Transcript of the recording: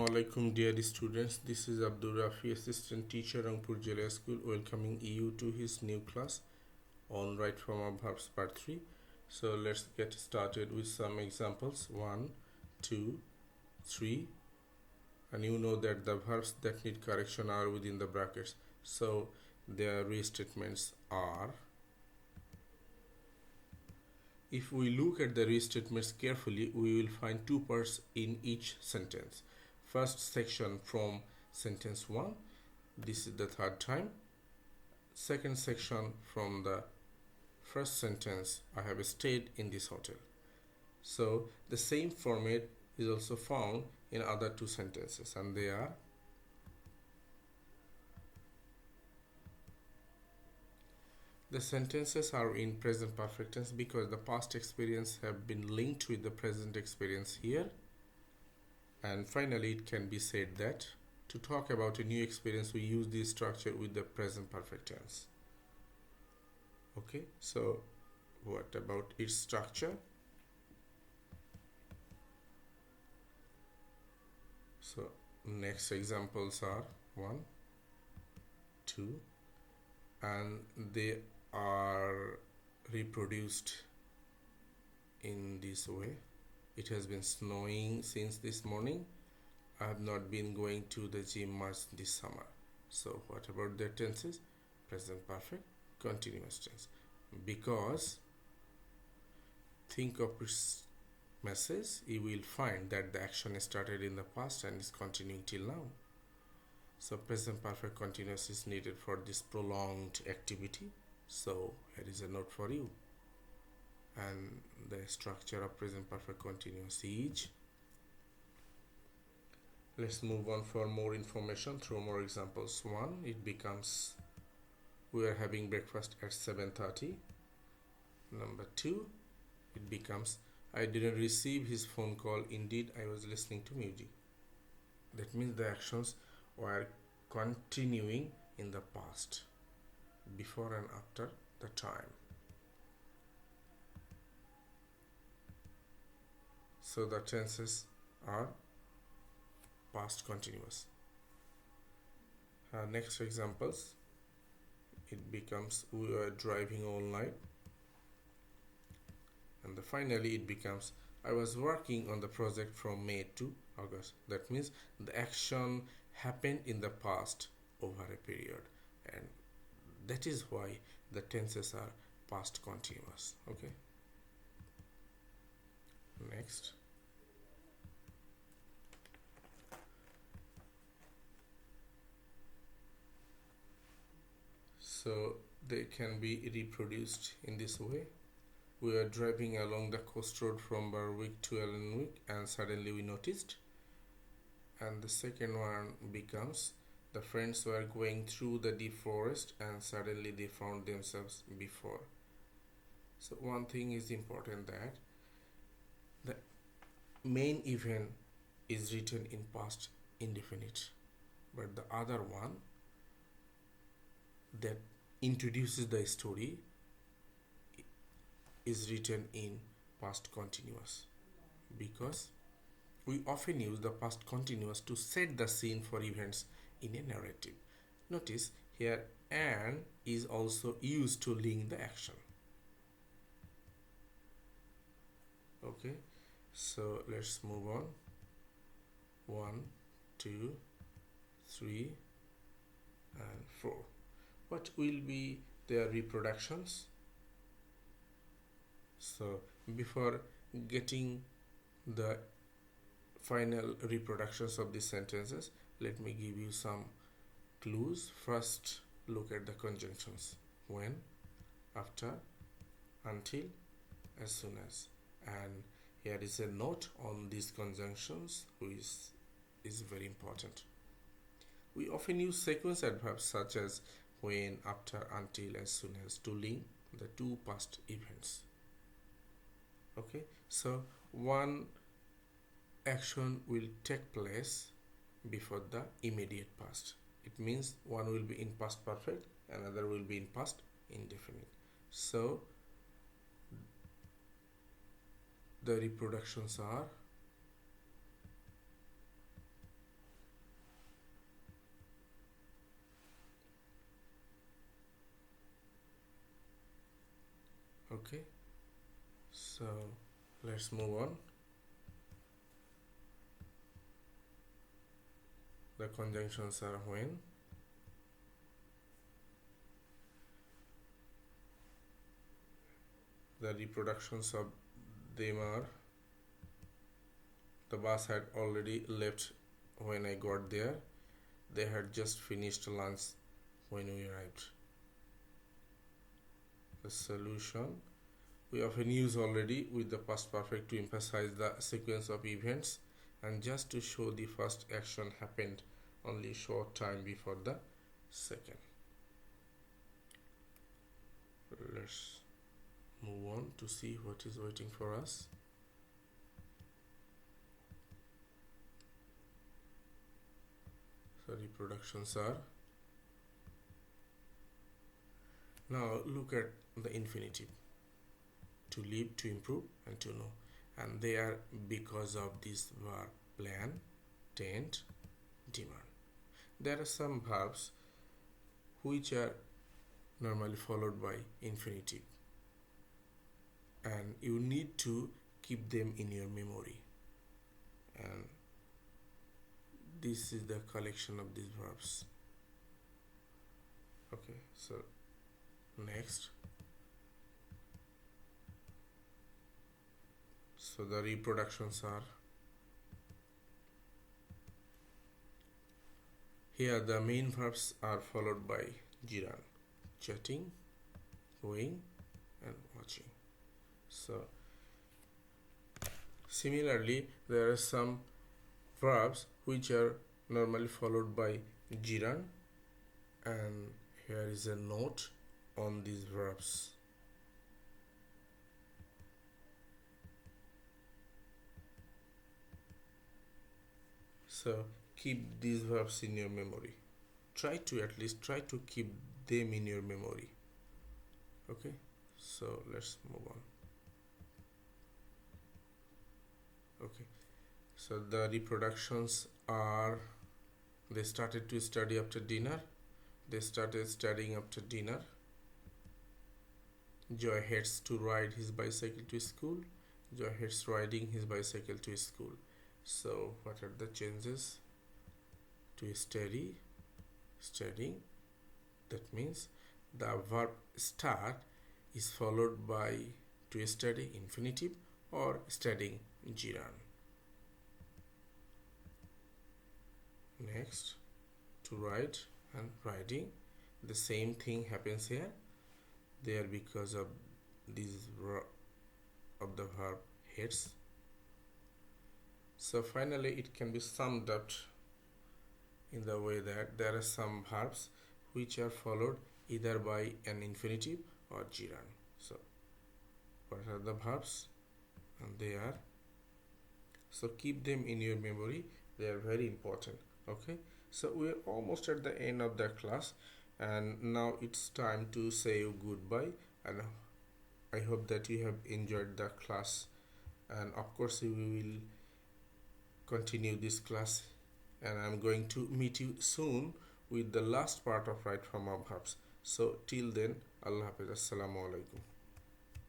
Assalamualaikum dear students, this is Abdul Rafi, assistant teacher Rangpur Jela School, welcoming you to his new class on right from our verbs part 3. So let's get started with some examples. 1, 2, 3, and you know that the verbs that need correction are within the brackets. So their restatements are, if we look at the restatements carefully, we will find two parts in each sentence. First section from sentence 1, this is the third time. Second section from the first sentence, I have stayed in this hotel. So the same format is also found in other two sentences, and they are, the sentences are in present perfect tense because the past experience have been linked with the present experience here. And finally, it can be said that to talk about a new experience, we use this structure with the present perfect tense. Okay, so what about its structure? So next examples are 1, 2, and they are reproduced in this way. It has been snowing since this morning. I have not been going to the gym much this summer. So what about the tenses? Present perfect, continuous tense. Because think of its message, you will find that the action started in the past and is continuing till now. So present perfect continuous is needed for this prolonged activity. So here is a note for you. And the structure of present perfect continuous is, let's move on for more information through more examples. 1, it becomes, we are having breakfast at 7:30. Number 2, it becomes, I didn't receive his phone call, indeed I was listening to music. That means the actions were continuing in the past, before and after the time. So the tenses are past continuous. Next examples, it becomes, we were driving all night. And finally it becomes, I was working on the project from May to August. That means the action happened in the past over a period, and that is why the tenses are past continuous. Okay, next. So they can be reproduced in this way. We were driving along the coast road from Berwick to Ellenwick and suddenly we noticed. And the second one becomes, the friends were going through the deep forest and suddenly they found themselves before. So one thing is important, that the main event is written in past indefinite, but the other one that introduces the story is written in past continuous, because we often use the past continuous to set the scene for events in a narrative. Notice here "and" is also used to link the action. Okay, so let's move on. 1, 2, 3, and 4. What will be their reproductions? So before getting the final reproductions of these sentences, let me give you some clues. First, look at the conjunctions: when, after, until, as soon as. And here is a note on these conjunctions which is very important. We often use sequence adverbs such as when, after, until, as soon as to link the two past events. Okay, so one action will take place before the immediate past. It means one will be in past perfect, another will be in past indefinite. So the reproductions are Okay, so let's move on. The conjunctions are when, the reproductions of them are, the bus had already left when I got there, they had just finished lunch when we arrived. The solution, we often use already with the past perfect to emphasize the sequence of events and just to show the first action happened only short time before the second. Let's move on to see what is waiting for us. So reproductions are, now look at the infinitive, to live, to improve and to know, and they are because of this verb plan, tend, demand. There are some verbs which are normally followed by infinitive and you need to keep them in your memory, and this is the collection of these verbs. Okay, so next, so the reproductions are, here the main verbs are followed by gerund, chatting, going and watching. So similarly there are some verbs which are normally followed by gerund, and here is a note on these verbs. So keep these verbs in your memory. At least try to keep them in your memory. Okay, so let's move on. Okay, so the reproductions are, they started to study after dinner, they started studying after dinner, Joy heads to ride his bicycle to school, Joy heads riding his bicycle to school. So what are the changes? To study, studying, that means the verb start is followed by to study infinitive or studying gerund. Next, to ride and riding, the same thing happens here. They are because of these of the verb heads. So finally it can be summed up in the way that there are some verbs which are followed either by an infinitive or gerund. So what are the verbs? And they are, so keep them in your memory, they are very important. Okay, so we are almost at the end of the class and now it's time to say you goodbye, and I hope that you have enjoyed the class, and of course we will continue this class and I'm going to meet you soon with the last part of right form of verbs. So till then, Allah Hafiz, Assalamu alaikum.